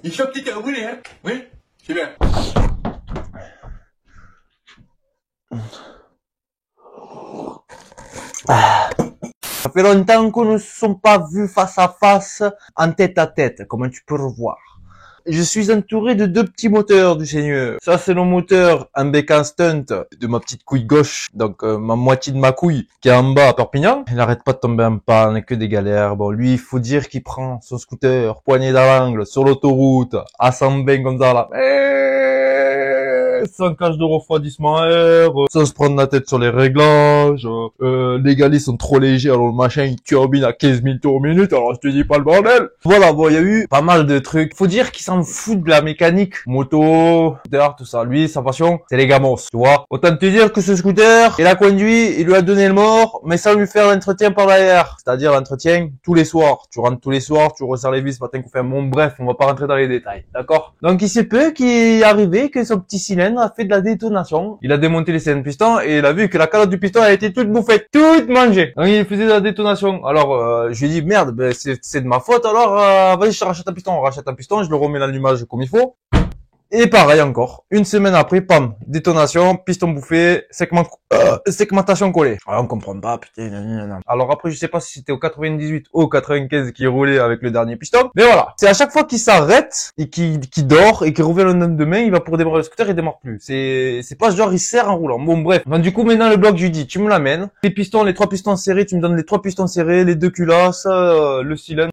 Il chope tes roulé, hein? Oui, c'est bien. Ça fait longtemps qu'on ne se sont pas vus face à face, en tête à tête, comme tu peux le voir. Je suis entouré de deux petits moteurs du Seigneur. Ça, c'est le moteur en bec en stunt de ma petite couille gauche, donc ma moitié de ma couille qui est en bas à Perpignan. Il n'arrête pas de tomber en panne, que des galères. Bon, lui, il faut dire qu'il prend son scooter, poignée dans l'angle, sur l'autoroute, à 120 comme ça, là. Sans cage de refroidissement à air, sans se prendre la tête sur les réglages, les galets sont trop légers, alors le machin il turbine à 15 000 tours minute, alors je te dis pas le bordel. Voilà, bon, il y a eu pas mal de trucs. Faut dire qu'il s'en fout de la mécanique, moto, scooter, tout ça. Lui, sa passion, c'est les gamos, tu vois. Autant te dire que ce scooter, il a conduit, il lui a donné le mort, mais sans lui faire l'entretien par derrière. C'est-à-dire l'entretien tous les soirs. Tu rentres tous les soirs, tu resserres les vis, matin qu'on fait. Bon, bref, on va pas rentrer dans les détails, d'accord? Donc il se peut qu'il est arrivé que son petit cylindre a fait de la détonation. Il a démonté les cylindres pistons et il a vu que la calotte du piston a été toute bouffée, toute mangée. Donc il faisait de la détonation. Alors je lui ai dit merde, ben, c'est de ma faute. Alors vas-y, je te rachète un piston. On rachète un piston, je le remets l'allumage comme il faut. Et pareil encore, une semaine après, pam, détonation, piston bouffé, segmentation collée. Alors on comprend pas, putain, non. Alors après, je sais pas si c'était au 98 ou au 95 qui roulait avec le dernier piston, mais voilà. C'est à chaque fois qu'il s'arrête et qu'il dort et qu'il revient le lendemain, il va pour démarrer le scooter, il démarre plus. C'est pas genre il serre en roulant. Bon bref. Enfin, du coup, maintenant le bloc, je lui dis, tu me l'amènes. Les pistons, les 3 pistons serrés, tu me donnes les 3 pistons serrés, les 2 culasses, le cylindre.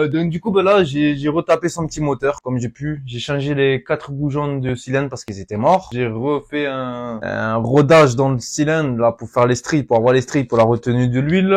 Donc du coup, ben là, j'ai retapé son petit moteur comme j'ai pu. J'ai changé les 4 boujons de cylindre parce qu'ils étaient morts. J'ai refait un rodage dans le cylindre là pour faire les stries, pour avoir les stries pour la retenue de l'huile.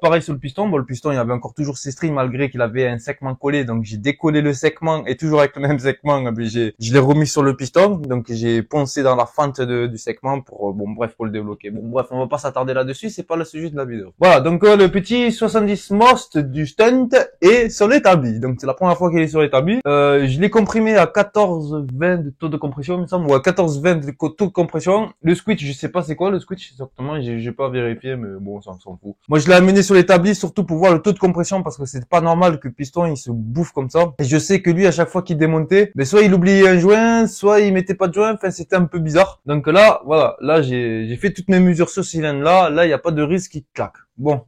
Pareil sur le piston. Bon, le piston, il y avait encore toujours ses stries malgré qu'il avait un segment collé. Donc j'ai décollé le segment et toujours avec le même segment, je l'ai remis sur le piston. Donc j'ai poncé dans la fente du segment pour pour le débloquer. Bon bref, on va pas s'attarder là-dessus, c'est pas le sujet de la vidéo. Voilà, donc le petit 70 Most du stunt est sur l'établi. Donc c'est la première fois qu'il est sur l'établi. Je l'ai comprimé à 14-20 de taux de compression, il me semble, ou à 14-20 de taux de compression. Le switch, je sais pas c'est quoi le switch exactement, j'ai pas vérifié, mais bon, ça s'en fout. Moi, je l'ai amené sur l'établi surtout pour voir le taux de compression parce que c'est pas normal que le piston il se bouffe comme ça. Et je sais que lui, à chaque fois qu'il démontait, mais soit il oubliait un joint, soit il mettait pas de joint, enfin c'était un peu bizarre. Donc là, voilà, là j'ai fait toutes mes mesures sur ce cylindre là, il y a pas de risque qu'il claque. Bon,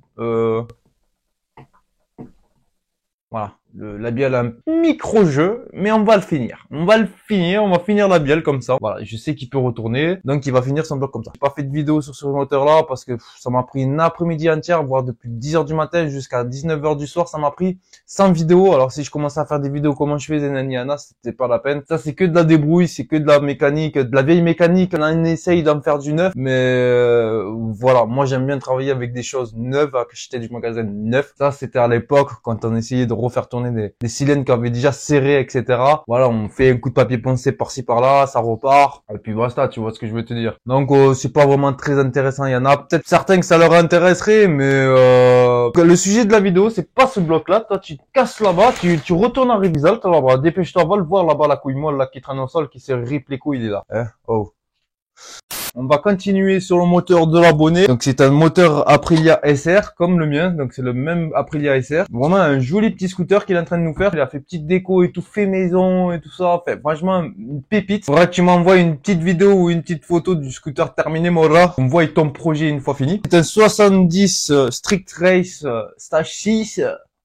voilà. La bielle a un micro-jeu, mais on va le finir. On va finir la bielle comme ça. Voilà, je sais qu'il peut retourner, donc il va finir son bloc comme ça. J'ai pas fait de vidéo sur ce moteur-là parce que ça m'a pris une après-midi entière, voire depuis 10h du matin jusqu'à 19h du soir, ça m'a pris 100 vidéos. Alors si je commençais à faire des vidéos comment je fais des naniana, c'était pas la peine. Ça c'est que de la débrouille, c'est que de la mécanique, de la vieille mécanique. On essaye d'en faire du neuf, mais voilà, moi j'aime bien travailler avec des choses neuves, acheter du magasin neuf. Ça c'était à l'époque quand on essayait de refaire tourner des cylindres qui avaient déjà serré, etc. Voilà, on fait un coup de papier poncé par-ci par-là, ça repart, et puis basta, tu vois ce que je veux te dire. Donc c'est pas vraiment très intéressant. Il y en a peut-être certains que ça leur intéresserait, mais le sujet de la vidéo, c'est pas ce bloc-là. Toi, tu te casses là-bas, tu retournes en révisal, là-bas, dépêche-toi, va le voir là-bas, la couille molle là qui traîne au sol, qui se rip les couilles, il est là. Hein, oh. On va continuer sur le moteur de l'abonné. Donc c'est un moteur Aprilia SR comme le mien. Donc c'est le même Aprilia SR. Vraiment un joli petit scooter qu'il est en train de nous faire. Il a fait petite déco et tout fait maison et tout ça. Enfin, franchement, une pépite. Faudra que tu m'envoies une petite vidéo ou une petite photo du scooter terminé, Mora. On voit ton projet une fois fini. C'est un 70 Street Race Stage 6.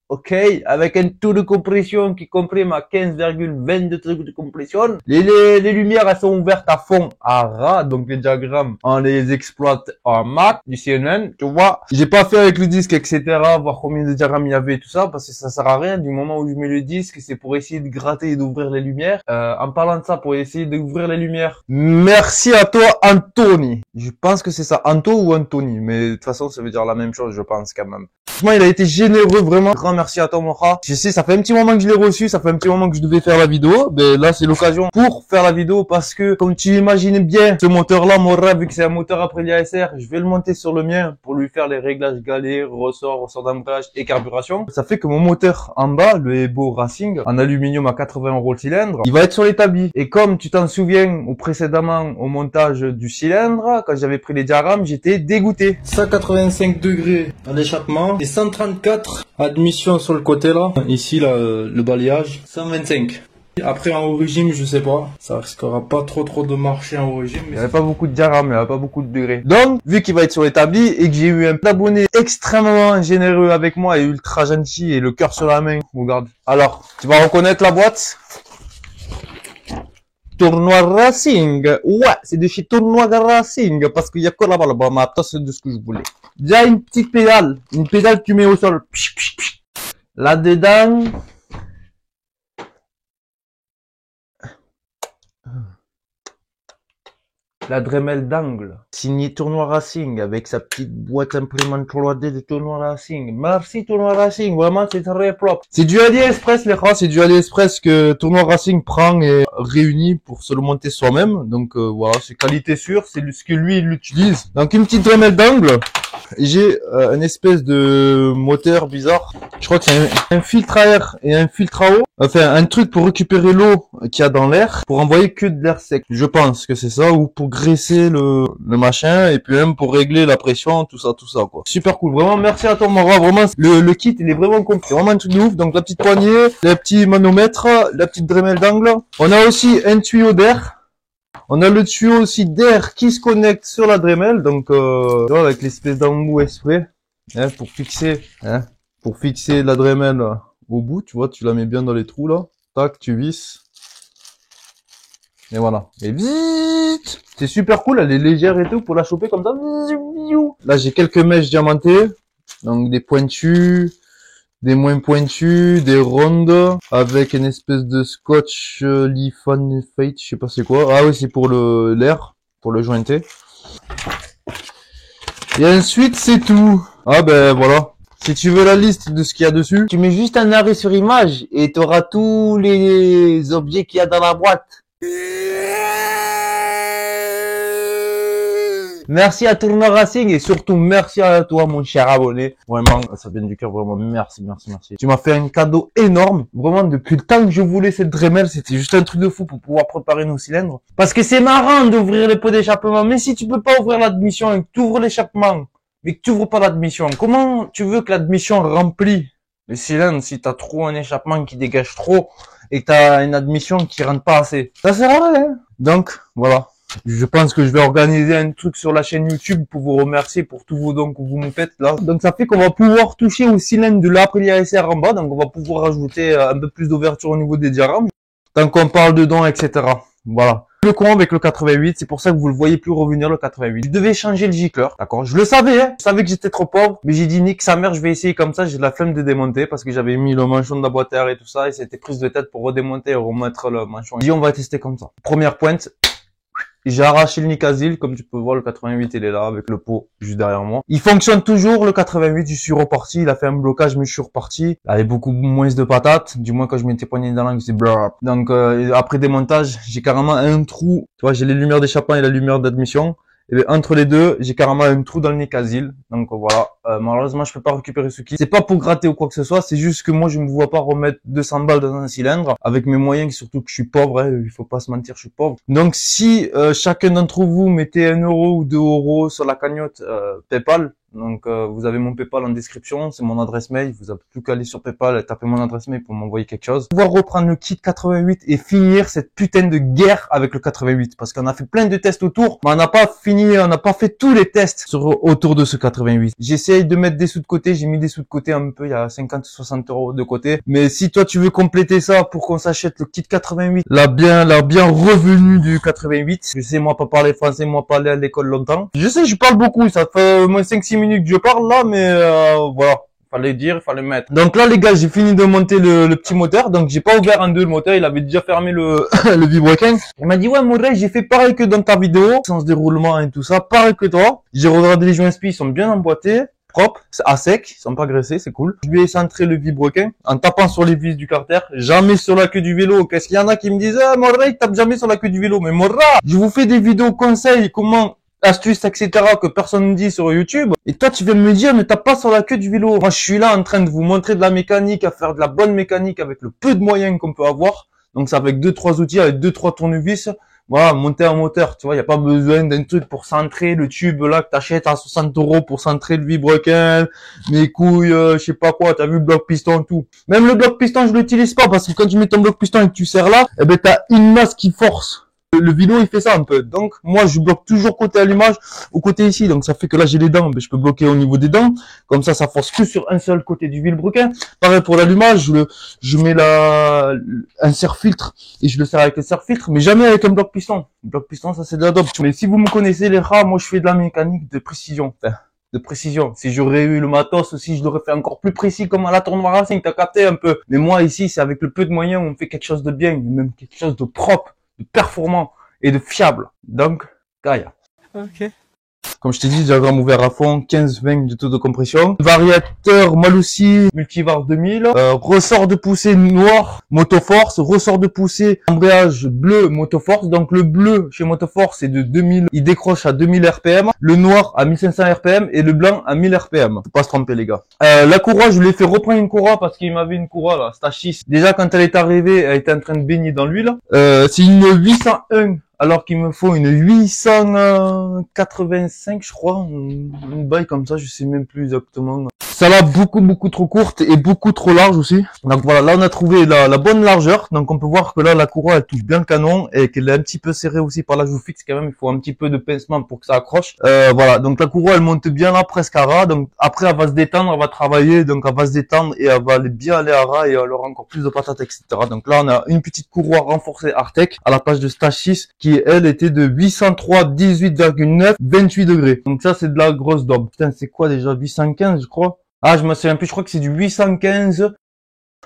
Ok, avec un taux de compression qui comprime à 15,22 trucs de compression. Les lumières, elles sont ouvertes à fond à ras, donc les diagrammes, on les exploite en maths, du CNN, tu vois. J'ai pas fait avec le disque, etc., voir combien de diagrammes il y avait et tout ça, parce que ça sert à rien. Du moment où je mets le disque, c'est pour essayer de gratter et d'ouvrir les lumières. En parlant de ça, pour essayer d'ouvrir les lumières. Merci à toi, Anthony. Je pense que c'est ça, Anto ou Anthony, mais de toute façon, ça veut dire la même chose, je pense quand même. Franchement, il a été généreux, vraiment. Grand merci à toi, Mocha. Je sais, ça fait un petit moment que je l'ai reçu, ça fait un petit moment que je devais faire la vidéo. Mais là, c'est l'occasion pour faire la vidéo parce que, comme tu imagines bien, ce moteur-là, mon rêve, vu que c'est un moteur Aprilia SR, je vais le monter sur le mien pour lui faire les réglages galets, ressort d'embrayage et carburation. Ça fait que mon moteur en bas, le Evo Racing, en aluminium à 80 € le cylindre, il va être sur l'établi. Et comme tu t'en souviens, précédemment, au montage du cylindre, quand j'avais pris les diagrammes, j'étais dégoûté. 185 degrés à l'échappement et 134 admission sur le côté là. Ici, là, le balayage, 125. Après en haut régime, je sais pas, ça risquera pas trop de marcher en haut régime. Il n'y avait pas beaucoup de diagrammes, il n'y avait pas beaucoup de degrés. Donc, vu qu'il va être sur l'établi et que j'ai eu un abonné extrêmement généreux avec moi et ultra gentil et le cœur sur la main, regarde. Alors, tu vas reconnaître la boîte. Tournoi Racing. Ouais, c'est de chez Tournoi Racing parce qu'il y a que là-bas, là-bas. Mais attends, c'est de ce que je voulais. Il y a une petite pédale. Une pédale que tu mets au sol. Là-dedans. La Dremel d'angle, signé Tournoi Racing, avec sa petite boîte imprimante 3D de Tournoi Racing. Merci Tournoi Racing, vraiment c'est très propre. C'est du AliExpress les gars, c'est du AliExpress que Tournoi Racing prend et réunit pour se le monter soi-même. Donc voilà, c'est qualité sûre, c'est ce que lui il utilise. Donc une petite Dremel d'angle. J'ai une espèce de moteur bizarre. Je crois que c'est un filtre à air et un filtre à eau. Enfin, un truc pour récupérer l'eau qu'il y a dans l'air, pour envoyer que de l'air sec. Je pense que c'est ça, ou pour graisser le machin, et puis même pour régler la pression, tout ça, quoi. Super cool. Vraiment, merci à toi, Mora. Vraiment, le kit, il est vraiment complet. C'est vraiment un truc de ouf. Donc, la petite poignée, le petit manomètre, la petite Dremel d'angle. On a aussi un tuyau d'air. On a le tuyau aussi d'air qui se connecte sur la Dremel, donc avec l'espèce d'embout exprès, hein, pour fixer la Dremel au bout, tu vois, tu la mets bien dans les trous là, tac, tu visses, et voilà, et vite, c'est super cool, elle est légère et tout, pour la choper comme ça, là j'ai quelques mèches diamantées, donc des pointues, des moins pointus, des rondes, avec une espèce de scotch Lifan Fate, je sais pas c'est quoi. Ah oui, c'est pour l'air, pour le jointer. Et ensuite, c'est tout. Ah ben voilà. Si tu veux la liste de ce qu'il y a dessus, tu mets juste un arrêt sur image et tu auras tous les objets qu'il y a dans la boîte. Merci à Tournoi Racing et surtout merci à toi mon cher abonné. Vraiment, ça vient du cœur, vraiment merci. Tu m'as fait un cadeau énorme. Vraiment, depuis le temps que je voulais cette Dremel, c'était juste un truc de fou pour pouvoir préparer nos cylindres. Parce que c'est marrant d'ouvrir les pots d'échappement, mais si tu peux pas ouvrir l'admission et que tu ouvres l'échappement, mais que tu ouvres pas l'admission, comment tu veux que l'admission remplit le cylindre si t'as trop un échappement qui dégage trop et que t'as une admission qui rentre pas assez? Ça sert à rien. Donc, voilà. Je pense que je vais organiser un truc sur la chaîne YouTube pour vous remercier pour tous vos dons que vous me faites là. Donc ça fait qu'on va pouvoir toucher au cylindre de l'Aprilia SR en bas. Donc on va pouvoir rajouter un peu plus d'ouverture au niveau des diagrammes. Tant qu'on parle de dons, etc. Voilà. Le con avec le 88, c'est pour ça que vous le voyez plus revenir le 88. Je devais changer le gicleur, d'accord? Je le savais, hein. Je savais que j'étais trop pauvre, mais j'ai dit nique sa mère, je vais essayer comme ça. J'ai de la flemme de démonter parce que j'avais mis le manchon de la boîte à air et tout ça et c'était prise de tête pour redémonter et remettre le manchon. J'ai dit on va tester comme ça. Première pointe. J'ai arraché le Nicasil, comme tu peux voir, le 88, il est là, avec le pot juste derrière moi. Il fonctionne toujours, le 88, je suis reparti, il a fait un blocage, mais je suis reparti. Il avait beaucoup moins de patates, du moins quand je m'étais poigné dans l'angle, c'est blurp. Donc, après démontage, j'ai carrément un trou. Tu vois, j'ai les lumières d'échappement et la lumière d'admission. Et bien, entre les deux, j'ai carrément un trou dans le Nicasil. Donc voilà, malheureusement, je peux pas récupérer ce kit. C'est pas pour gratter ou quoi que ce soit, c'est juste que moi, je me vois pas remettre 200 balles dans un cylindre avec mes moyens, surtout que je suis pauvre, hein, il faut pas se mentir, je suis pauvre. Donc si chacun d'entre vous mettez 1 euro ou 2 euros sur la cagnotte PayPal, donc vous avez mon PayPal en description, c'est mon adresse mail, vous avez plus qu'à aller sur PayPal et taper mon adresse mail pour m'envoyer quelque chose. Pouvoir reprendre le kit 88 et finir cette putain de guerre avec le 88 parce qu'on a fait plein de tests autour, mais on n'a pas fini, on n'a pas fait tous les tests autour de ce 88. J'essaye de mettre des sous de côté, j'ai mis des sous de côté un peu, il y a 50-60 euros de côté, mais si toi tu veux compléter ça pour qu'on s'achète le kit 88, la bien revenu du 88, je sais moi pas parler français, moi pas aller à l'école longtemps, je sais je parle beaucoup, ça fait au moins 5-6 minutes que je parle là, mais voilà, fallait dire, il fallait mettre. Donc là les gars, j'ai fini de monter le petit moteur, donc j'ai pas ouvert en deux le moteur, il avait déjà fermé le le vibrequin. Il m'a dit ouais Mourray, j'ai fait pareil que dans ta vidéo, sens déroulement et tout ça, pareil que toi. J'ai regardé les joints spi, ils sont bien emboîtés. propres, c'est à sec, ils sont pas graissés, c'est cool. Je lui ai centré le vilebrequin en tapant sur les vis du carter, jamais sur la queue du vélo. Qu'est-ce qu'il y en a qui me disent, ah, Morra, il tape jamais sur la queue du vélo. Mais Morra, je vous fais des vidéos conseils, comment, astuces, etc., que personne ne dit sur YouTube. Et toi, tu viens me dire, mais tape pas sur la queue du vélo. Moi, je suis là en train de vous montrer de la mécanique, à faire de la bonne mécanique avec le peu de moyens qu'on peut avoir. Donc, c'est avec 2-3 outils, avec 2-3 tournevis. Voilà, monter un moteur, tu vois, y a pas besoin d'un truc pour centrer le tube là que t'achètes à 60 € pour centrer le vilebrequin, mes couilles, je sais pas quoi, t'as vu le bloc piston, tout. Même le bloc piston, je l'utilise pas parce que quand tu mets ton bloc piston et que tu serres là, eh ben t'as une masse qui force. Le vélo, il fait ça un peu. Donc, moi, je bloque toujours côté allumage ou côté ici. Donc, ça fait que là, j'ai les dents. Ben, je peux bloquer au niveau des dents. Comme ça force que sur un seul côté du vilebrequin. Pareil pour l'allumage, je mets un serre-filtre et je le serre avec le serre-filtre, mais jamais avec un bloc piston. Le bloc piston, ça, c'est de la dope. Mais si vous me connaissez, les rats, moi, je fais de la mécanique de précision. Enfin, de précision. Si j'aurais eu le matos aussi, je l'aurais fait encore plus précis comme à la tournoi Racing. T'as capté un peu. Mais moi, ici, c'est avec le peu de moyens, on fait quelque chose de bien, même quelque chose de propre, de performant et de fiable. Donc, Gaïa. Ok. Comme je t'ai dit, diagramme ouvert à fond, 15-20 de taux de compression. Variateur Malusi Multivar 2000. Ressort de poussée noir, Motoforce. Ressort de poussée, embrayage bleu, Motoforce. Donc le bleu chez Motoforce c'est de 2000, il décroche à 2000 RPM. Le noir à 1500 RPM et le blanc à 1000 RPM. Faut pas se tromper les gars. La courroie, je lui ai fait reprendre une courroie parce qu'il m'avait une courroie là, Stachis. Déjà quand elle est arrivée, elle était en train de baigner dans l'huile. C'est une 801. Alors qu'il me faut une 885, je crois, une baille comme ça, je sais même plus exactement. Ça va beaucoup trop courte et beaucoup trop large aussi. Donc voilà, là on a trouvé la bonne largeur. Donc on peut voir que là la courroie elle touche bien le canon et qu'elle est un petit peu serrée aussi par la joue fixe quand même. Il faut un petit peu de pincement pour que ça accroche. Voilà, donc la courroie elle monte bien là presque à ras. Donc après elle va se détendre, elle va travailler, donc elle va se détendre et elle va bien aller à ras et elle aura encore plus de patates, etc. Donc là on a une petite courroie renforcée Artec à la page de Stachis qui elle était de 803 18,9 28 degrés. Donc ça c'est de la grosse daube. Putain c'est quoi déjà 815 je crois. Ah je me souviens plus, je crois que c'est du 815.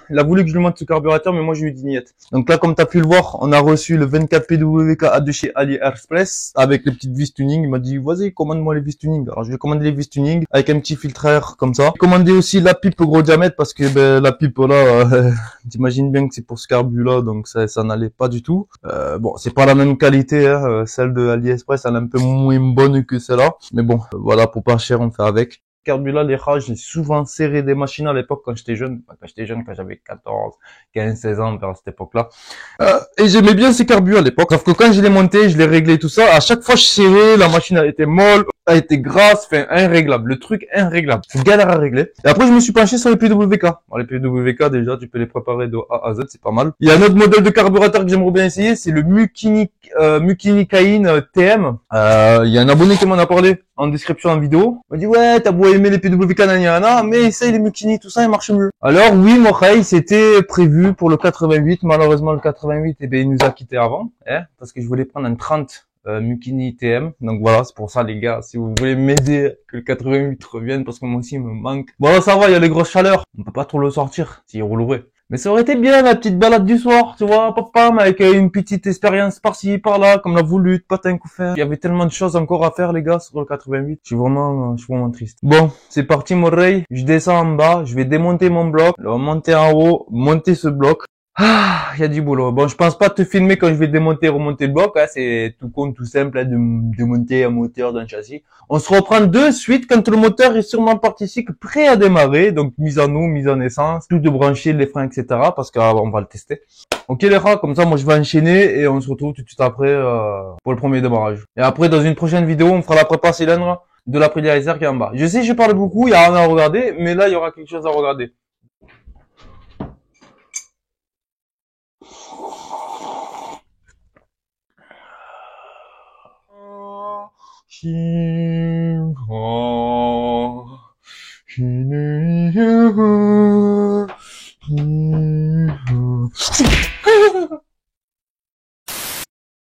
Il a voulu que je lui montre ce carburateur, mais moi je lui dis niet. Donc là, comme tu as pu le voir, on a reçu le 24 PWK de chez AliExpress avec les petites vis tuning. Il m'a dit, vas-y, commande-moi les vis tuning. Alors je lui ai commandé les vis tuning avec un petit filtre air comme ça. J'ai commandé aussi la pipe gros diamètre parce que ben, la pipe là, t'imagines bien que c'est pour ce carbu là, donc ça n'allait pas du tout. Bon, c'est pas la même qualité, hein. Celle de AliExpress, elle est un peu moins bonne que celle-là. Mais bon, voilà, pour pas cher, on fait avec. Carbula, les rats, j'ai souvent serré des machines à l'époque quand j'étais jeune. Quand j'avais 14, 15, 16 ans, vers cette époque-là. Et j'aimais bien ces carbus à l'époque. Sauf que quand je les montais, je les réglais tout ça. À chaque fois, je serrais, la machine elle était molle, elle était grasse, enfin, irréglable. Le truc inréglable. C'est galère à régler. Et après, je me suis penché sur les PWK. Bon, les PWK, déjà, tu peux les préparer de A à Z, c'est pas mal. Il y a un autre modèle de carburateur que j'aimerais bien essayer, c'est le Mukini TM. Il y a un abonné qui m'en a parlé en description en vidéo. Il m'a dit, ouais, t'as beau aimer les PWK naniana, mais essaye les Mukini, tout ça, il marche mieux. Alors, oui, Morey, c'était prévu pour le 88. Malheureusement, le 88, eh ben, il nous a quitté avant, hein, parce que je voulais prendre un 30 Mukini TM. Donc voilà, c'est pour ça, les gars, si vous voulez m'aider, que le 88 revienne, parce que moi aussi, il me manque. Bon, ça va, il y a les grosses chaleurs. On peut pas trop le sortir, s'il roulerait. Mais ça aurait été bien, la petite balade du soir, tu vois, papa, avec une petite expérience par-ci, par-là, comme la volute, patin coup faire. Il y avait tellement de choses encore à faire, les gars, sur le 88. Je suis vraiment triste. Bon, c'est parti, mon rey. Je descends en bas, je vais démonter mon bloc, monter en haut, monter ce bloc. Ah, il y a du boulot. Bon, je pense pas te filmer quand je vais démonter et remonter le bloc, hein. C'est tout con, tout simple, hein, de démonter un moteur d'un châssis. On se reprend de suite quand le moteur est sur ma partie cycle prêt à démarrer. Donc, mise en eau, mise en essence, tout de brancher, les freins, etc. Parce qu'on va le tester. Ok, les rats, comme ça, moi, je vais enchaîner et on se retrouve tout de suite après, pour le premier démarrage. Et après, dans une prochaine vidéo, on fera la prépa cylindre de la Prédériser qui est en bas. Je sais, je parle beaucoup, il y a rien à regarder, mais là, il y aura quelque chose à regarder.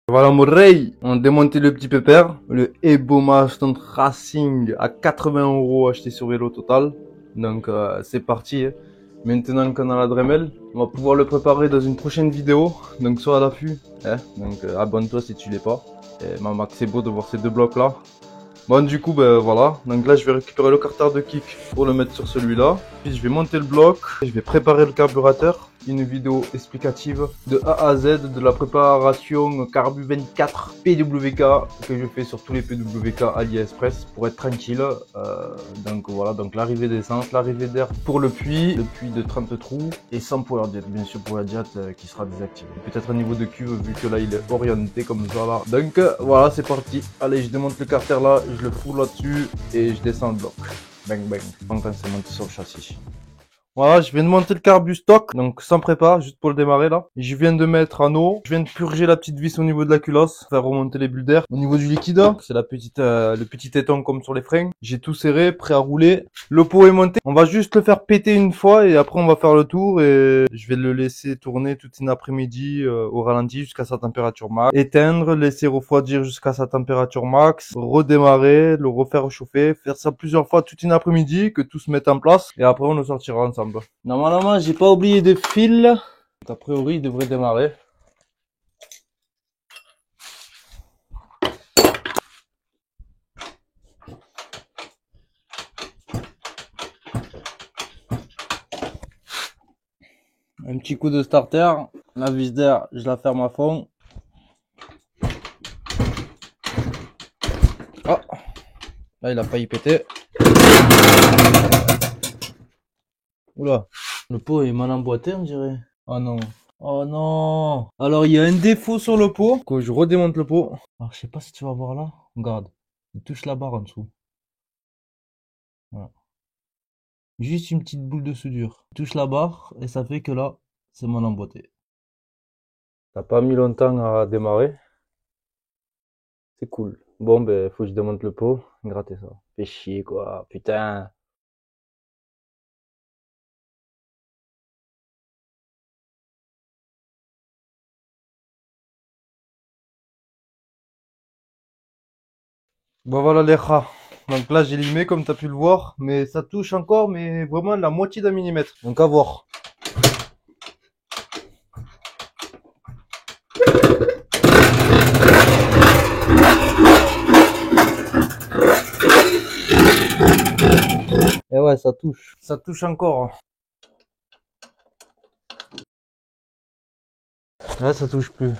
Voilà mon rey, on a démonté le petit pépère, le Eboma Stunt Racing à 80 € acheté sur Vélo Total. Donc c'est parti. Hein. Maintenant qu'on a la Dremel, on va pouvoir le préparer dans une prochaine vidéo. Donc sois à l'affût. Hein. Donc abonne-toi si tu l'es pas. Et maman, c'est beau de voir ces deux blocs là. Bon, du coup, ben voilà. Donc là, je vais récupérer le carter de kick pour le mettre sur celui-là. Puis je vais monter le bloc. Je vais préparer le carburateur. Une vidéo explicative de A à Z de la préparation Carbu 24 PWK que je fais sur tous les PWK AliExpress pour être tranquille. Donc voilà, donc l'arrivée d'essence, l'arrivée d'air pour le puits de 30 trous et sans power jet, bien sûr pour la jet qui sera désactivée. Peut-être un niveau de cuve vu que là il est orienté comme ça là. Donc voilà, c'est parti. Allez, je démonte le carter là, je le fous là-dessus et je descends le bloc. Bang bang, quand c'est monté sur le châssis. Voilà, je viens de monter le carbu stock, donc sans prépa, juste pour le démarrer là. Je viens de mettre en eau, je viens de purger la petite vis au niveau de la culasse, faire remonter les bulles d'air. Au niveau du liquide, c'est la petite, le petit étang comme sur les freins. J'ai tout serré, prêt à rouler. Le pot est monté. On va juste le faire péter une fois et après on va faire le tour et je vais le laisser tourner toute une après-midi au ralenti jusqu'à sa température max. Éteindre, laisser refroidir jusqu'à sa température max, redémarrer, le refaire chauffer, faire ça plusieurs fois toute une après-midi, que tout se mette en place et après on le sortira ensemble. Normalement, j'ai pas oublié de fil. A priori, il devrait démarrer. Un petit coup de starter. La vis d'air, je la ferme à fond. Oh, là, il a failli péter. Oula, le pot est mal emboîté, on dirait. Oh non. Oh non. Alors, il y a un défaut sur le pot. Que je redémonte le pot. Alors, je sais pas si tu vas voir là. Regarde. Il touche la barre en dessous. Voilà. Juste une petite boule de soudure. Il touche la barre et ça fait que là, c'est mal emboîté. Ça n'a pas mis longtemps à démarrer. C'est cool. Bon, ben, faut que je démonte le pot. Gratter ça. Fait chier, quoi. Putain. Bon voilà les rats. Donc là j'ai limé comme tu as pu le voir, mais ça touche encore, mais vraiment la moitié d'un millimètre. Donc à voir. Et ouais, ça touche. Ça touche encore. Là ça touche plus.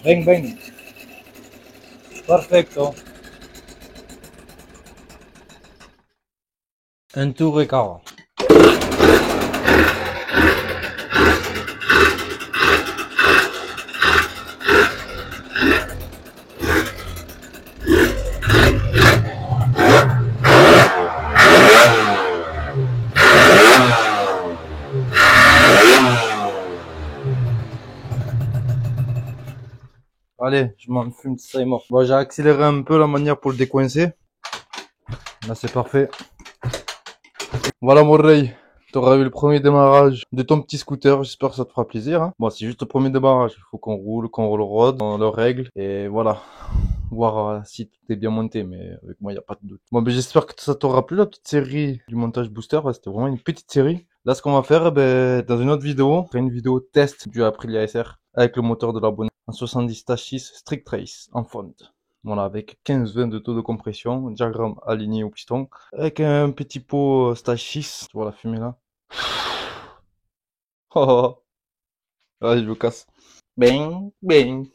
Bang bang. Perfecto. Un tour et quart. Allez, je m'en fume, ça est mort. Bon, j'ai accéléré un peu la manière pour le décoincer. Là, c'est parfait. Voilà, mon Ray. T'auras eu le premier démarrage de ton petit scooter. J'espère que ça te fera plaisir. Hein. Bon, c'est juste le premier démarrage. Il faut qu'on roule, rôde, on le règle. Et voilà. Voir si tout est bien monté. Mais avec moi, il n'y a pas de doute. Bon, ben, j'espère que ça t'aura plu, la petite série du montage booster. C'était vraiment une petite série. Là, ce qu'on va faire, ben, dans une autre vidéo, on fera une vidéo test du Aprilia SR avec le moteur de l'abonné en 70-6 Strict Race en fonte. Voilà, avec 15-20 de taux de compression, diagramme aligné au piston, avec un petit pot stage 6, tu vois la fumée là. Oh, oh, oh. Allez, je me casse. Bang, bang.